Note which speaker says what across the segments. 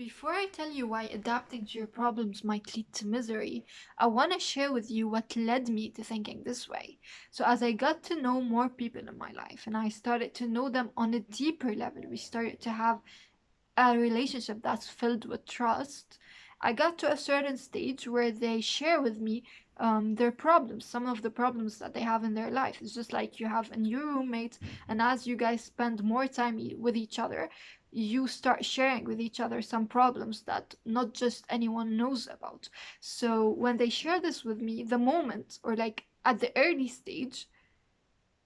Speaker 1: Before I tell you why adapting to your problems might lead to misery, I want to share with you what led me to thinking this way. So, as I got to know more people in my life and I started to know them on a deeper level, we started to have a relationship that's filled with trust. I got to a certain stage where they share with me their problems, some of the problems that they have in their life. It's just like you have a new roommate, and as you guys spend more time with each other, you start sharing with each other some problems that not just anyone knows about. So when they share this with me, the moment or like at the early stage,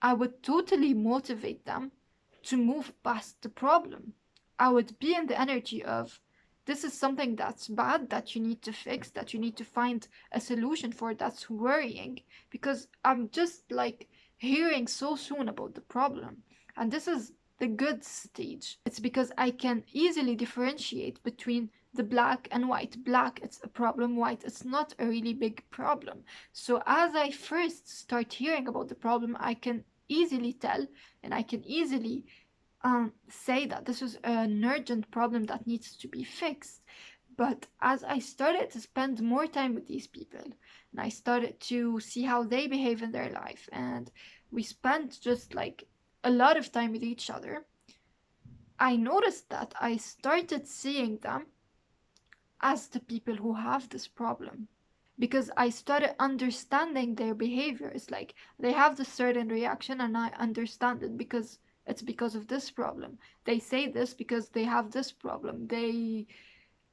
Speaker 1: I would totally motivate them to move past the problem. I would be in the energy of this is something that's bad that you need to fix, that you need to find a solution for, that's worrying, because I'm just like hearing so soon about the problem. And this is the good stage. It's because I can easily differentiate between the black and white. Black, it's a problem. White, it's not a really big problem. So as I first start hearing about the problem, I can easily tell and I can easily say that this is an urgent problem that needs to be fixed. But as I started to spend more time with these people and I started to see how they behave in their life, and we spent just like a lot of time with each other, I noticed that I started seeing them as the people who have this problem, because I started understanding their behavior. It's like they have this certain reaction, and I understand it because it's because of this problem. They say this because they have this problem. They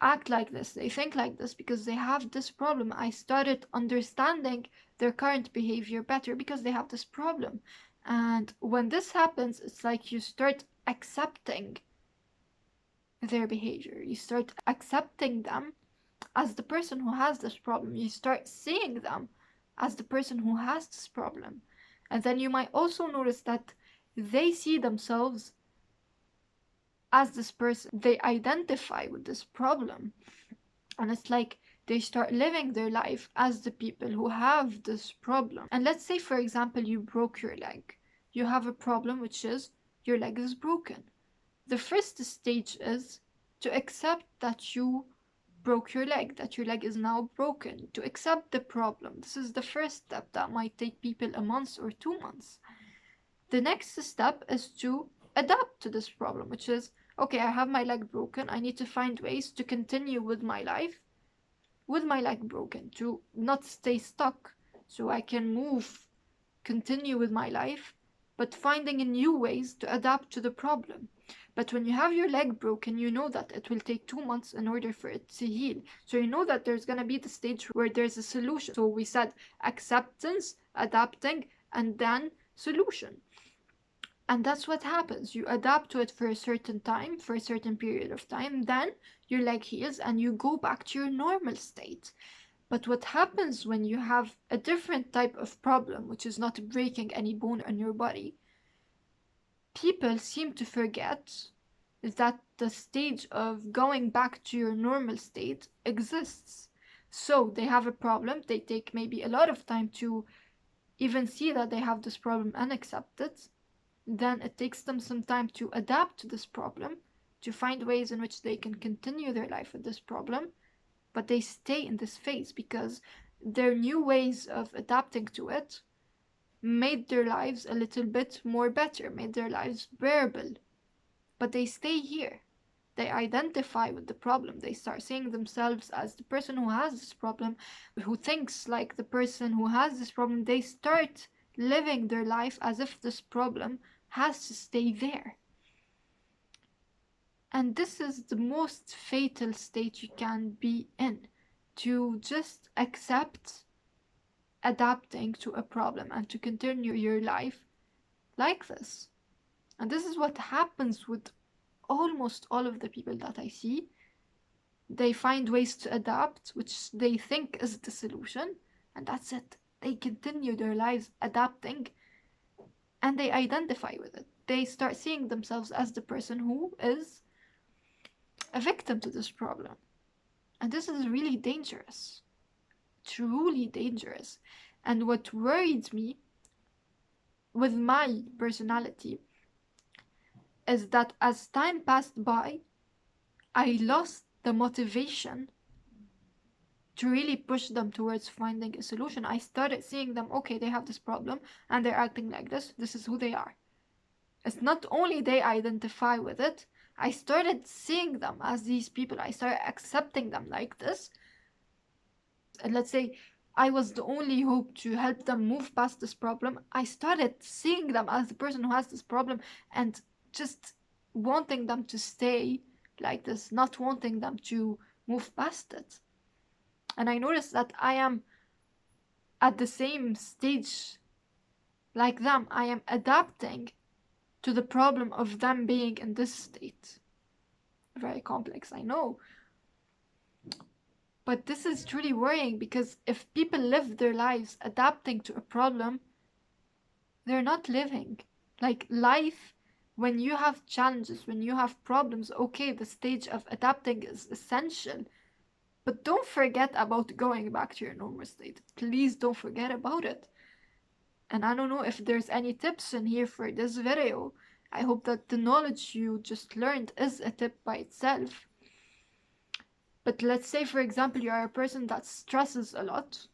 Speaker 1: act like this, they think like this because they have this problem. I started understanding their current behavior better because they have this problem. And when this happens, it's like you start accepting their behavior. You start accepting them as the person who has this problem. You start seeing them as the person who has this problem. And then you might also notice that they see themselves as this person. They identify with this problem. And it's like they start living their life as the people who have this problem. And let's say, for example, you broke your leg. You have a problem, which is your leg is broken. The first stage is to accept that you broke your leg, that your leg is now broken, to accept the problem. This is the first step that might take people a month or 2 months. The next step is to adapt to this problem, which is okay, I have my leg broken. I need to find ways to continue with my life with my leg broken, to not stay stuck, so I can move, continue with my life, but finding new ways to adapt to the problem. But when you have your leg broken, you know that it will take 2 months in order for it to heal. So you know that there's gonna be the stage where there's a solution. So we said acceptance, adapting, and then solution. And that's what happens. You adapt to it for a certain time, for a certain period of time, then your leg heals and you go back to your normal state. But what happens when you have a different type of problem, which is not breaking any bone in your body, people seem to forget that the stage of going back to your normal state exists. So they have a problem, they take maybe a lot of time to even see that they have this problem and accept it. Then it takes them some time to adapt to this problem, to find ways in which they can continue their life with this problem, but they stay in this phase because their new ways of adapting to it made their lives a little bit more better, made their lives bearable. But they stay here. They identify with the problem. They start seeing themselves as the person who has this problem, who thinks like the person who has this problem. They start living their life as if this problem has to stay there. And this is the most fatal state you can be in, to just accept adapting to a problem and to continue your life like this. And this is what happens with almost all of the people that I see. They find ways to adapt, which they think is the solution, and that's it. They continue their lives adapting and they identify with it. They start seeing themselves as the person who is a victim to this problem. And this is really dangerous, truly dangerous. And what worried me with my personality is that as time passed by, I lost the motivation to really push them towards finding a solution. I started seeing them, okay, they have this problem and they're acting like this. This is who they are. It's not only they identify with it, I started seeing them as these people. I started accepting them like this. And let's say I was the only hope to help them move past this problem. I started seeing them as the person who has this problem and just wanting them to stay like this, not wanting them to move past it. And I noticed that I am at the same stage like them. I am adapting to the problem of them being in this state. Very complex, I know. But this is truly worrying because if people live their lives adapting to a problem, they're not living. Like life, when you have challenges, when you have problems, okay, the stage of adapting is essential. But don't forget about going back to your normal state. Please don't forget about it. And I don't know if there's any tips in here for this video. I hope that the knowledge you just learned is a tip by itself. But let's say, for example, you are a person that stresses a lot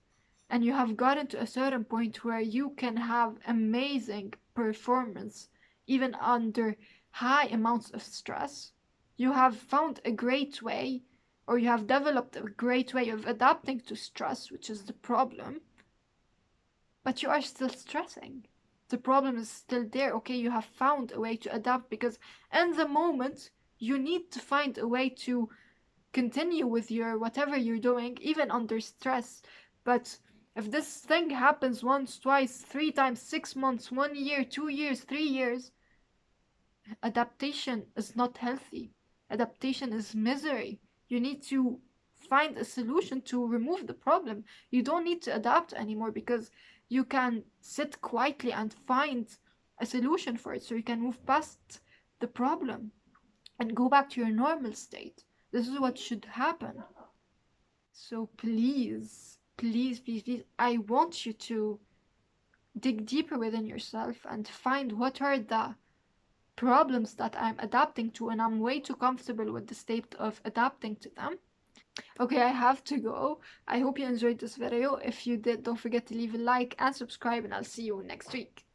Speaker 1: and you have gotten to a certain point where you can have amazing performance even under high amounts of stress. You have found a great way, or you have developed a great way of adapting to stress, which is the problem, but you are still stressing. The problem is still there. Okay, you have found a way to adapt because in the moment you need to find a way to continue with your whatever you're doing, even under stress. But if this thing happens once, twice, 3 times, 6 months, 1 year, 2 years, 3 years, adaptation is not healthy. Adaptation is misery. You need to find a solution to remove the problem. You don't need to adapt anymore because you can sit quietly and find a solution for it so you can move past the problem and go back to your normal state. This is what should happen. So please, please, please, please, I want you to dig deeper within yourself and find what are the problems that I'm adapting to, and I'm way too comfortable with the state of adapting to them. Okay, I have to go. I hope you enjoyed this video. If you did, don't forget to leave a like and subscribe, and I'll see you next week.